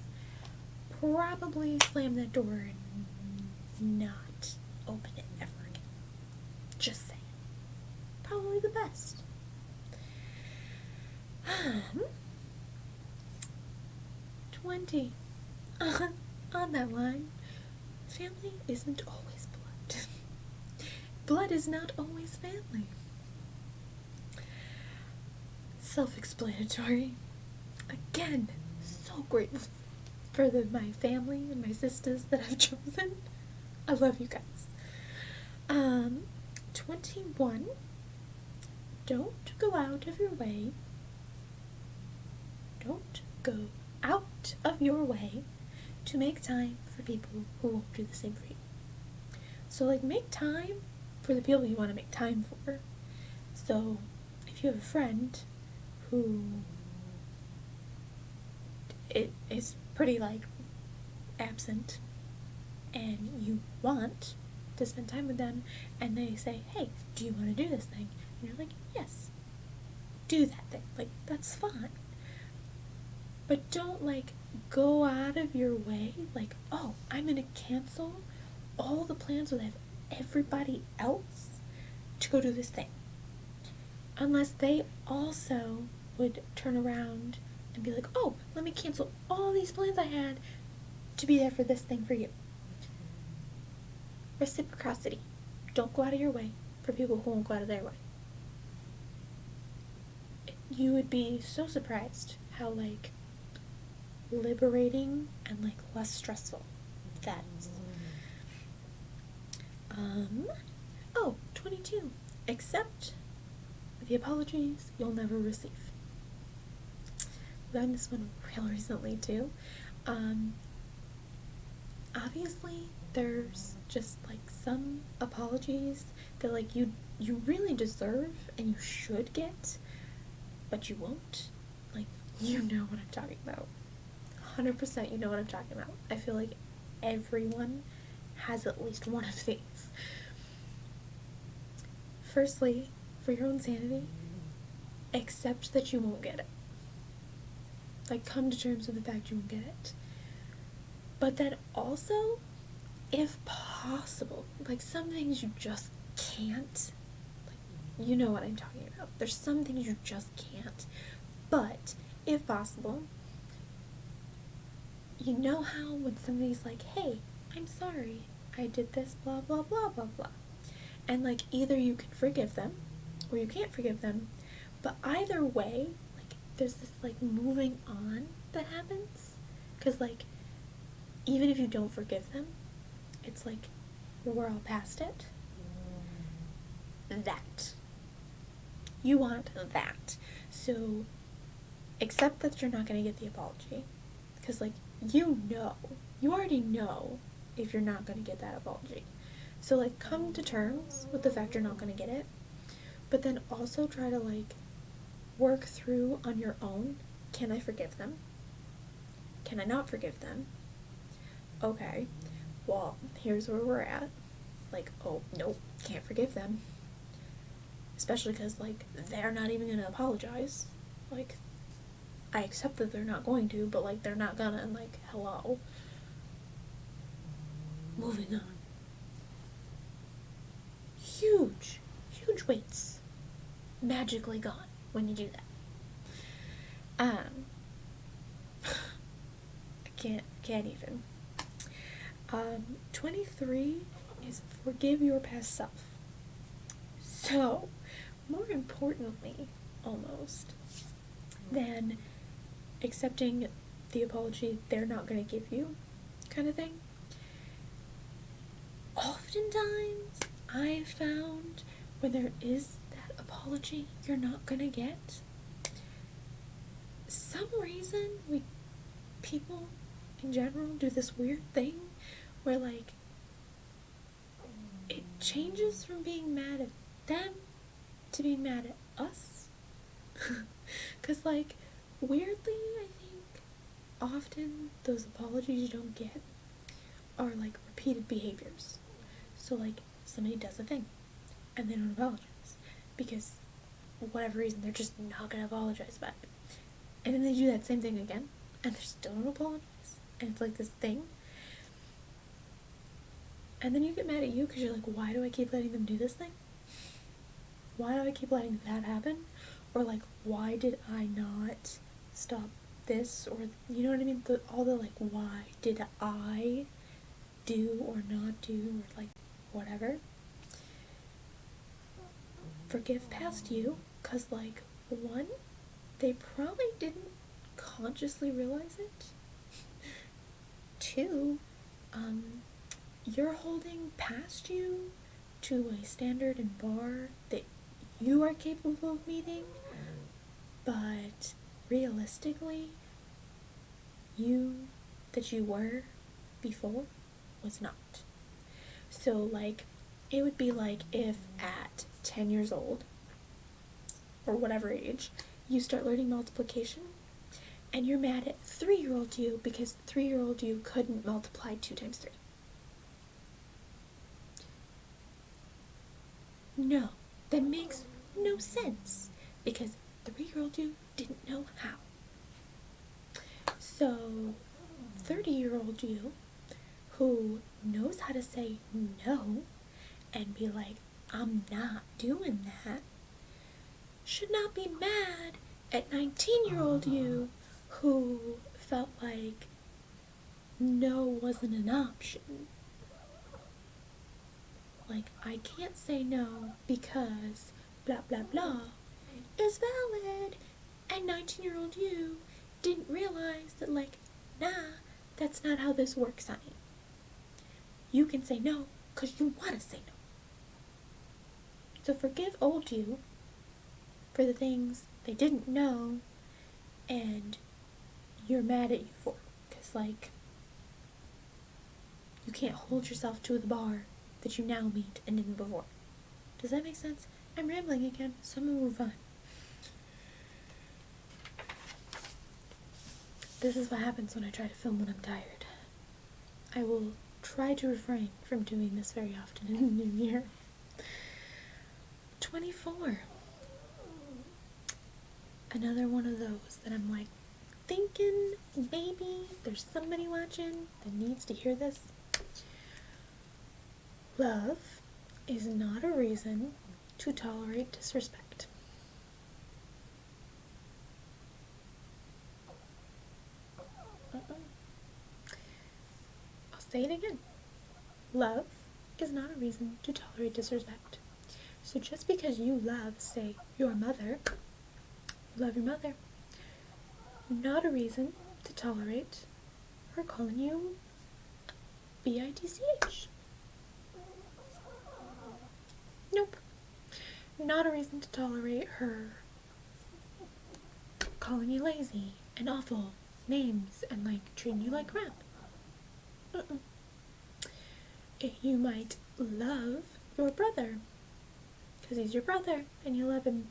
S1: probably slam that door and not open it ever again. Just saying. Probably the best. 20. On that line, family isn't always blood. Blood is not always family. Self-explanatory. Again, so grateful for my family and my sisters that I've chosen. I love you guys. 21. Don't go out of your way. Don't go out of your way to make time for people who won't do the same for you. So, like, make time for the people you want to make time for. So, if you have a friend who is pretty, like, absent, and you want to spend time with them, and they say, hey, do you want to do this thing? And you're like, yes, do that thing. Like, that's fine. But don't, like, go out of your way, like, oh, I'm gonna cancel all the plans with everybody else to go do this thing. Unless they also would turn around and be like, oh, let me cancel all these plans I had to be there for this thing for you. Reciprocity. Don't go out of your way for people who won't go out of their way. You would be so surprised how, like, liberating and, like, less stressful that is. 22. Accept the apologies you'll never receive. Learned this one real recently too. Obviously there's just, like, some apologies that, like, you really deserve and you should get, but you won't. Like, you know what I'm talking about. 100% you know what I'm talking about. I feel like everyone has at least one of these. Firstly, for your own sanity, accept that you won't get it. Like, come to terms with the fact you won't get it. But then also, if possible, like, some things you just can't. Like, you know what I'm talking about. There's some things you just can't. But, if possible, you know how when somebody's like, hey, I'm sorry, I did this, blah, blah, blah, blah, blah. And, like, either you can forgive them, or you can't forgive them, but either way, like, there's this, like, moving on that happens, because, like, even if you don't forgive them, it's like, we're all past it. That. You want that. So, accept that you're not going to get the apology, because, like, you already know if you're not going to get that apology. So, like, come to terms with the fact you're not going to get it, but then also try to, like, work through on your own. Can I forgive them? Can I not forgive them? Okay, well, here's where we're at. Like, oh, nope, can't forgive them. Especially because, like, they're not even going to apologize. Like, I accept that they're not going to, but, like, they're not gonna, and, like, hello. Moving on. Huge weights magically gone when you do that. I can't even. 23 is forgive your past self. So, more importantly, almost, than accepting the apology they're not going to give you, kind of thing. Oftentimes, I've found when there is that apology you're not going to get, some reason people in general do this weird thing where, like, it changes from being mad at them to being mad at us. Because, like, weirdly, I think often those apologies you don't get are, like, repeated behaviors. So, like, somebody does a thing and they don't apologize because whatever reason they're just not gonna apologize about it, and then they do that same thing again and they still don't apologize, and it's like this thing, and then you get mad at you because you're like, why do I keep letting them do this thing? Why do I keep letting that happen? Or, like, why did I not stop this? Or, you know what I mean? All the, like, why did I do or not do, or, like, whatever. Forgive past you, because, like, one, they probably didn't consciously realize it. Two, you're holding past you to a standard and bar that you are capable of meeting, but realistically, that you were before was not. So, like, it would be like if at 10 years old, or whatever age, you start learning multiplication, and you're mad at 3-year-old you because 3-year-old you couldn't multiply 2 times 3. No, that makes no sense because 3-year-old you didn't know how. So 30-year-old you who knows how to say no and be like, I'm not doing that, should not be mad at 19-year-old you who felt like no wasn't an option. Like, I can't say no because blah blah blah is valid, and 19-year-old you didn't realize that, like, nah, that's not how this works, honey. You can say no because you want to say no. So forgive old you for the things they didn't know and you're mad at you for. Because, like, you can't hold yourself to the bar that you now meet and didn't before. Does that make sense? I'm rambling again, so I'm gonna move on. This is what happens when I try to film when I'm tired. I will try to refrain from doing this very often in the new year. 24. Another one of those that I'm like, thinking maybe there's somebody watching that needs to hear this. Love is not a reason to tolerate disrespect. I'll say it again. Love is not a reason to tolerate disrespect. So just because you love, say, your mother, love your mother, not a reason to tolerate her calling you bitch. Nope. Not a reason to tolerate her calling you lazy and awful names and, like, treating you like crap. You might love your brother because he's your brother and you love him,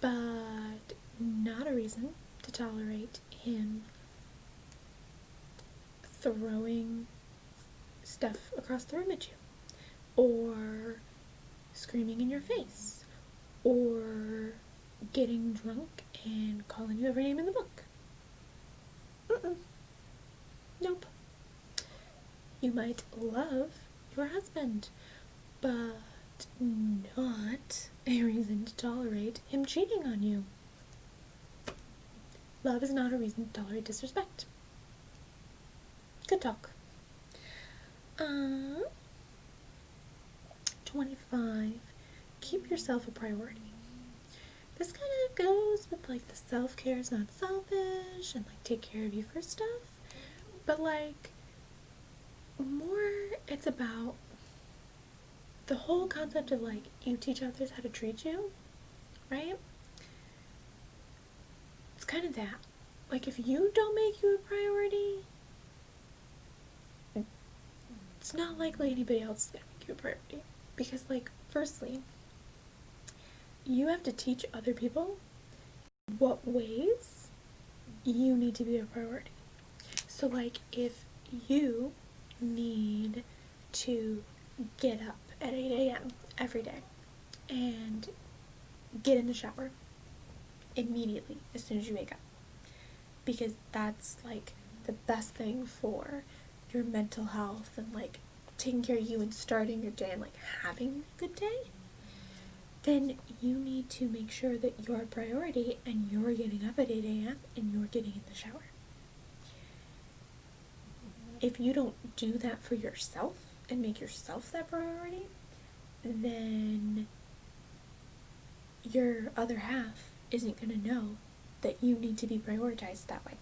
S1: but not a reason to tolerate him throwing stuff across the room at you, or screaming in your face, or getting drunk and calling you every name in the book. Nope. You might love your husband, but not a reason to tolerate him cheating on you. Love is not a reason to tolerate disrespect. Good talk. 25. Keep yourself a priority. This kind of goes with, like, the self-care is not selfish and, like, take care of you for stuff. But, like, more it's about the whole concept of, like, you teach others how to treat you, right? It's kind of that. Like, if you don't make you a priority, it's not likely anybody else is going to make you a priority. Because, like, firstly, you have to teach other people what ways you need to be a priority. So, like, if you need to get up at 8 a.m. every day and get in the shower immediately as soon as you wake up, because that's, like, the best thing for your mental health and, like, taking care of you and starting your day and, like, having a good day, then you need to make sure that you're a priority and you're getting up at 8 a.m. and you're getting in the shower. If you don't do that for yourself and make yourself that priority, then your other half isn't going to know that you need to be prioritized that way.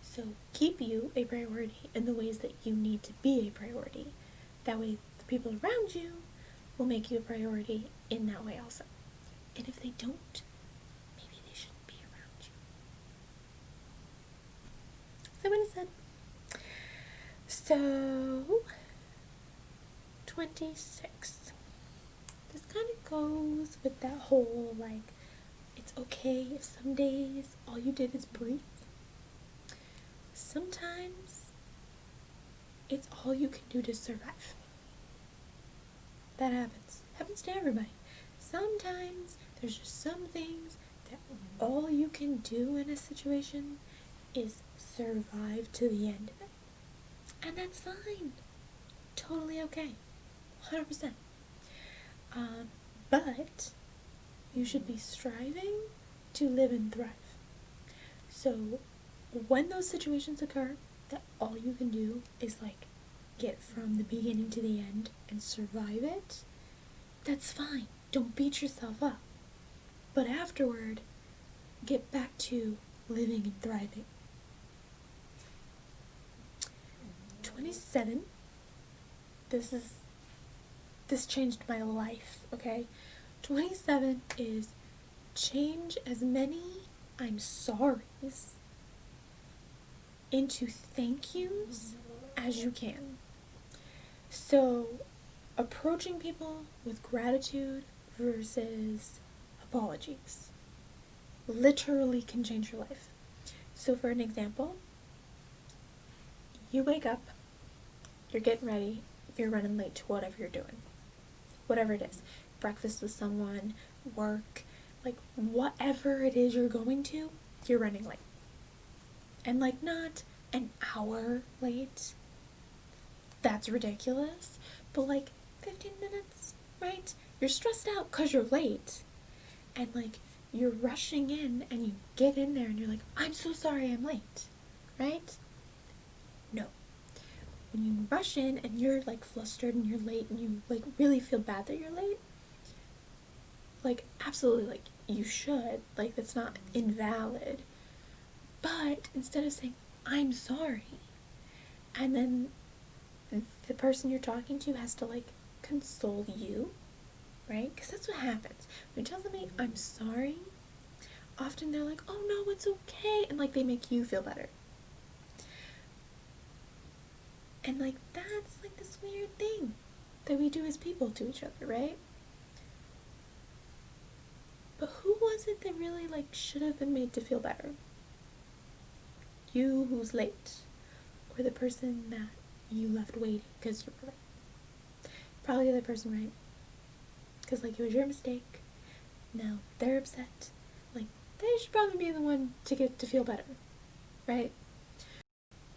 S1: So keep you a priority in the ways that you need to be a priority. That way the people around you will make you a priority in that way also. And if they don't, maybe they shouldn't be around you. Is that what I said? So, 26. This kind of goes with that whole, like, It's okay if some days all you did is breathe. Sometimes it's all you can do to survive. That happens. Happens to everybody. Sometimes there's just some things that all you can do in a situation is survive to the end of it. And that's fine. Totally okay. 100%. But you should be striving to live and thrive. So when those situations occur that all you can do is like get from the beginning to the end and survive it, that's fine. Don't beat yourself up. But afterward, get back to living and thriving. 27. This changed my life, okay? 27 is change as many I'm sorry's into thank yous as you can. So, approaching people with gratitude versus apologies literally can change your life. So, for an example, you wake up, you're getting ready, you're running late to whatever you're doing. Whatever it is. Breakfast with someone, work, like whatever it is you're going to, you're running late. And like not an hour late. That's ridiculous. But like 15 minutes, right? You're stressed out because you're late. And like you're rushing in and you get in there and you're like, I'm so sorry I'm late. Right? No. When you rush in and you're like flustered and you're late and you like really feel bad that you're late, like absolutely, like you should, like that's not invalid. But instead of saying I'm sorry, and then the person you're talking to has to like console you, right? Because that's what happens when you tell somebody I'm sorry. Often they're like, oh no, it's okay, and like they make you feel better. And like that's like this weird thing that we do as people to each other, right? But who was it that really like should have been made to feel better? You who's late, or the person that you left waiting because you were late? Probably the other person, right? Because like it was your mistake. Now they're upset. Like they should probably be the one to get to feel better, right?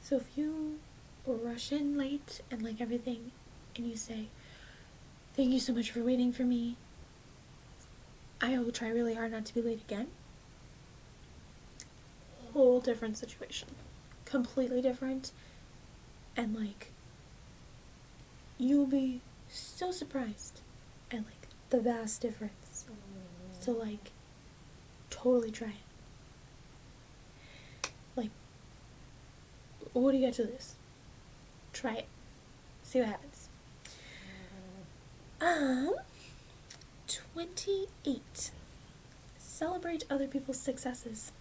S1: So if you rush in late and like everything, and you say, thank you so much for waiting for me, I will try really hard not to be late again. Whole different situation. Completely different. And like, you'll be so surprised at like the vast difference. So like, totally try it. Like, what do you got to lose? Try it. See what happens. 28. Celebrate other people's successes.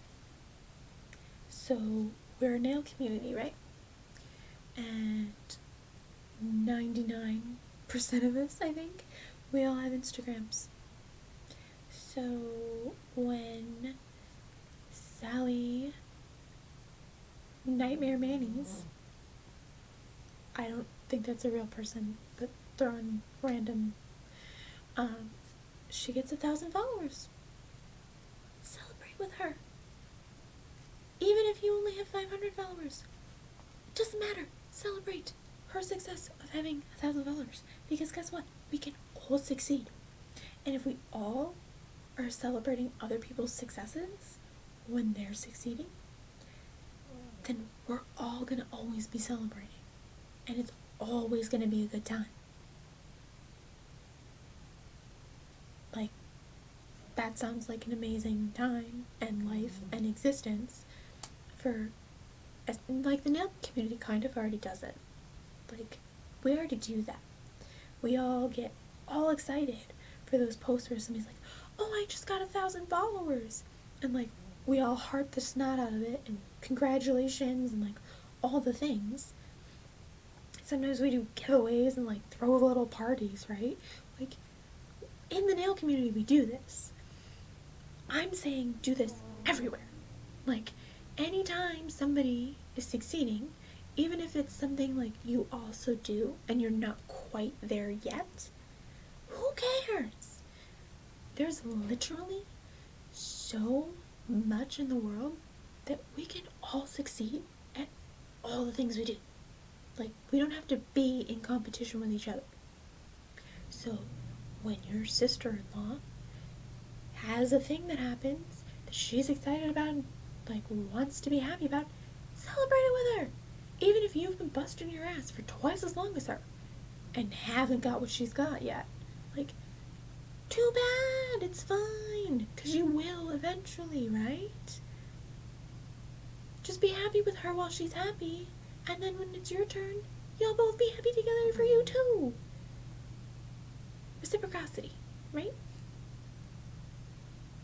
S1: So, we're a nail community, right? And 99% of us, I think, we all have Instagrams. So, when Sally Nightmare Manny's, I don't think that's a real person, but throwing random, she gets 1,000 followers. Celebrate with her. Even if you only have 500 followers. Doesn't matter. Celebrate her success of having 1,000 followers. Because guess what? We can all succeed. And if we all are celebrating other people's successes when they're succeeding, then we're all going to always be celebrating. And it's always going to be a good time. Like, that sounds like an amazing time and life and existence for, like, the nail community kind of already does it. Like, we already do that. We all get all excited for those posts where somebody's like, oh, I just got 1,000 followers. And, like, we all heart the snot out of it and congratulations and, like, all the things. Sometimes we do giveaways and, like, throw little parties, right? Like, in the nail community, we do this. I'm saying do this everywhere. Like, anytime somebody is succeeding, even if it's something like you also do and you're not quite there yet, who cares? There's literally so much in the world that we can all succeed at all the things we do. Like, we don't have to be in competition with each other. So, when your sister-in-law has a thing that happens that she's excited about and, like, wants to be happy about, celebrate it with her. Even if you've been busting your ass for twice as long as her and haven't got what she's got yet. Like, too bad, it's fine, because you will eventually, right? Just be happy with her while she's happy, and then when it's your turn, you'll both be happy together for you too. Reciprocity, right?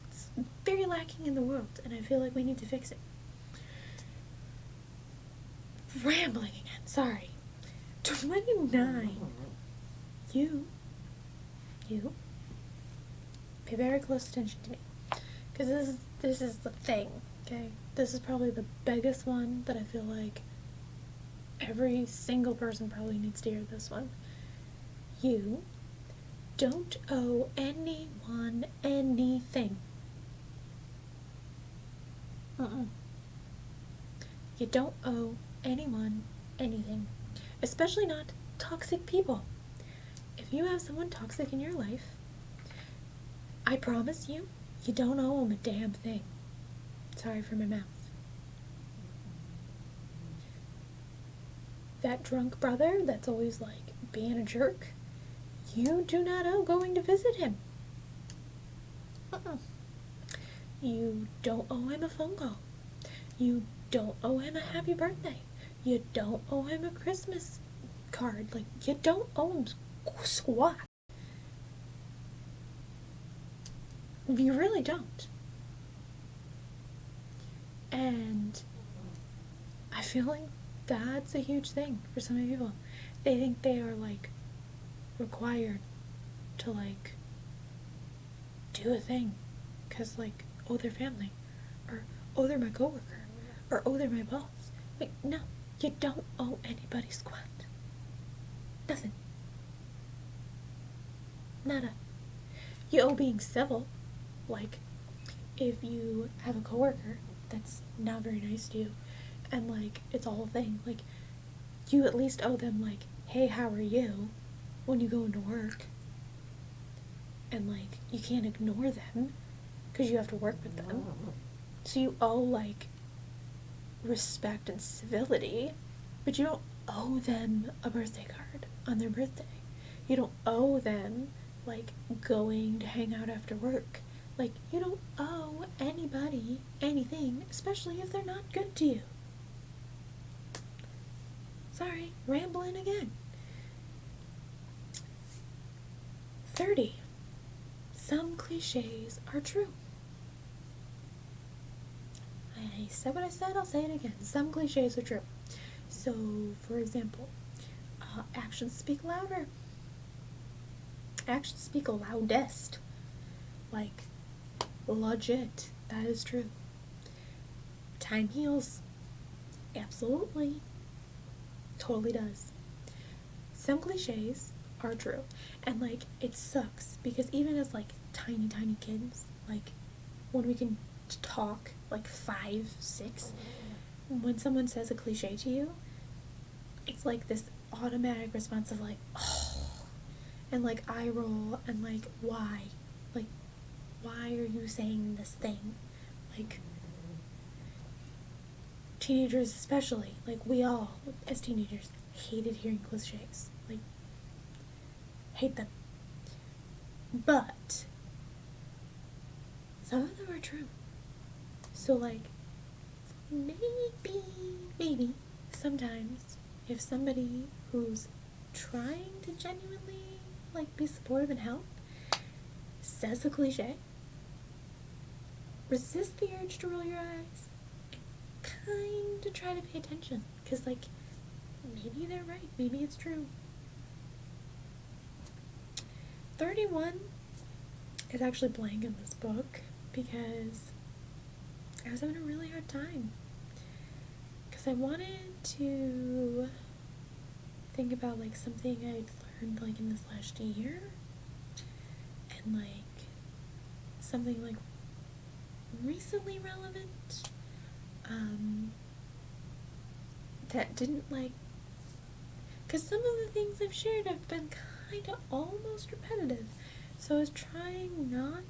S1: It's very lacking in the world, and I feel like we need to fix it. Rambling again, sorry. 29. You pay very close attention to me, because this is the thing, okay? This is probably the biggest one that I feel like every single person probably needs to hear this one. You don't owe anyone anything. You don't owe anyone anything, especially not toxic people. If you have someone toxic in your life, I promise you, you don't owe them a damn thing. Sorry for my mouth. That drunk brother that's always like being a jerk, you do not owe going to visit him. You don't owe him a phone call. You don't owe him a happy birthday. You don't owe him a Christmas card. Like, you don't owe him squat. You really don't. And I feel like that's a huge thing for so many people. They think they are, like, required to, like, do a thing because, like, oh, they're family, or oh, they're my coworker, or oh, they're my boss. Like, no, you don't owe anybody squat. Nothing. Nada. You owe being civil. Like, if you have a coworker that's not very nice to you, and, like, it's a whole thing, like, you at least owe them, like, hey, how are you, when you go into work. And, like, you can't ignore them, because you have to work with them. So you owe, like, respect and civility, but you don't owe them a birthday card on their birthday. You don't owe them, like, going to hang out after work. Like, you don't owe anybody anything, especially if they're not good to you. Sorry, rambling again. 30. Some cliches are true. I said what I said, I'll say it again. Some cliches are true. So, for example, actions speak louder. Actions speak loudest. Like, legit. That is true. Time heals. Absolutely. Totally does. Some cliches are true. And, like, it sucks because even as, like, tiny kids, like, when we can talk, like, 5, 6, when someone says a cliche to you, it's like this automatic response of, like, oh, and, like, eye roll, and, like, why? Like, why are you saying this thing? Like, teenagers especially, like, we all, as teenagers, hated hearing cliches. Like, hate them. But some of them are true. So, like, maybe sometimes if somebody who's trying to genuinely, like, be supportive and help says a cliche, resist the urge to roll your eyes and kind of try to pay attention, because, like, maybe they're right, maybe it's true. 31 is actually blank in this book, because I was having a really hard time. Because I wanted to think about, like, something I've learned, like, in this last year, and, like, something, like, recently relevant, that didn't, like, because some of the things I've shared have been kind of almost repetitive, so I was trying not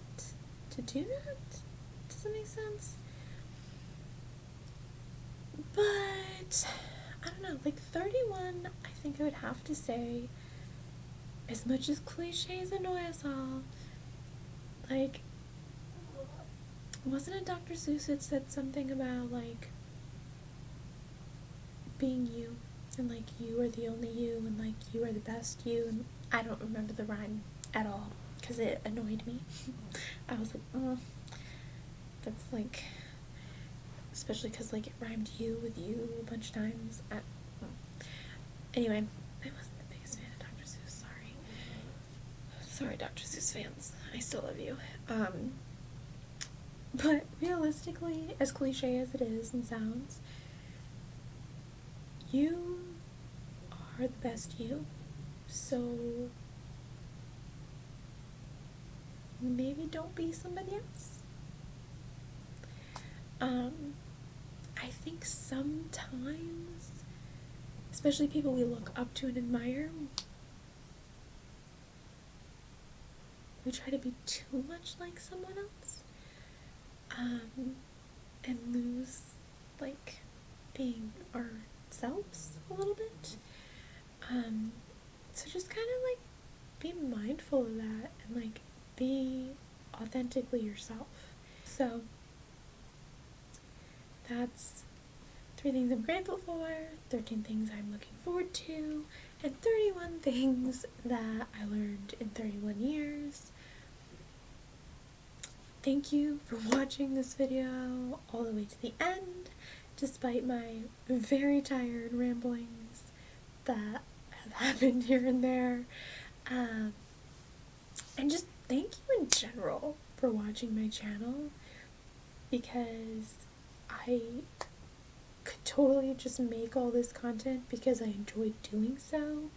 S1: to do that. Does that make sense? But I don't know, like 31, I think I would have to say, as much as cliches annoy us all, like, wasn't it Dr. Seuss that said something about, like, being you, and, like, you are the only you, and, like, you are the best you, and I don't remember the rhyme at all, because it annoyed me. I was like, oh, that's, like, especially because, like, it rhymed you with you a bunch of times. Anyway, I wasn't the biggest fan of Dr. Seuss, sorry Dr. Seuss fans, I still love you. But realistically, as cliche as it is and sounds, you are the best you, so maybe don't be somebody else. I think sometimes, especially people we look up to and admire, we try to be too much like someone else, and lose, like, being ourselves a little bit. So just kind of, like, be mindful of that and, like, be authentically yourself. So that's 3 things I'm grateful for, 13 things I'm looking forward to, and 31 things that I learned in 31 years. Thank you for watching this video all the way to the end, despite my very tired ramblings that have happened here and there. And just thank you in general for watching my channel, because I could totally just make all this content because I enjoyed doing so,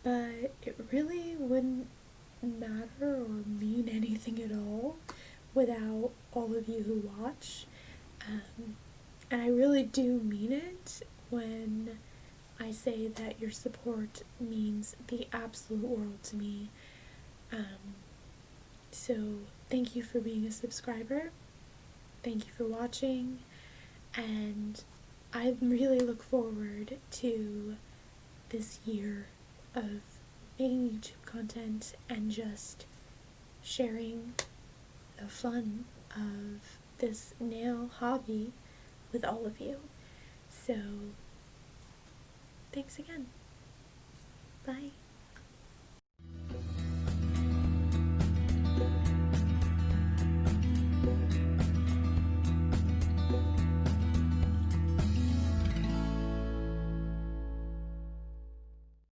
S1: but it really wouldn't matter or mean anything at all without all of you who watch. And I really do mean it when I say that your support means the absolute world to me. So thank you for being a subscriber, thank you for watching, and I really look forward to this year of making YouTube content and just sharing the fun of this nail hobby with all of you. So thanks again. Bye.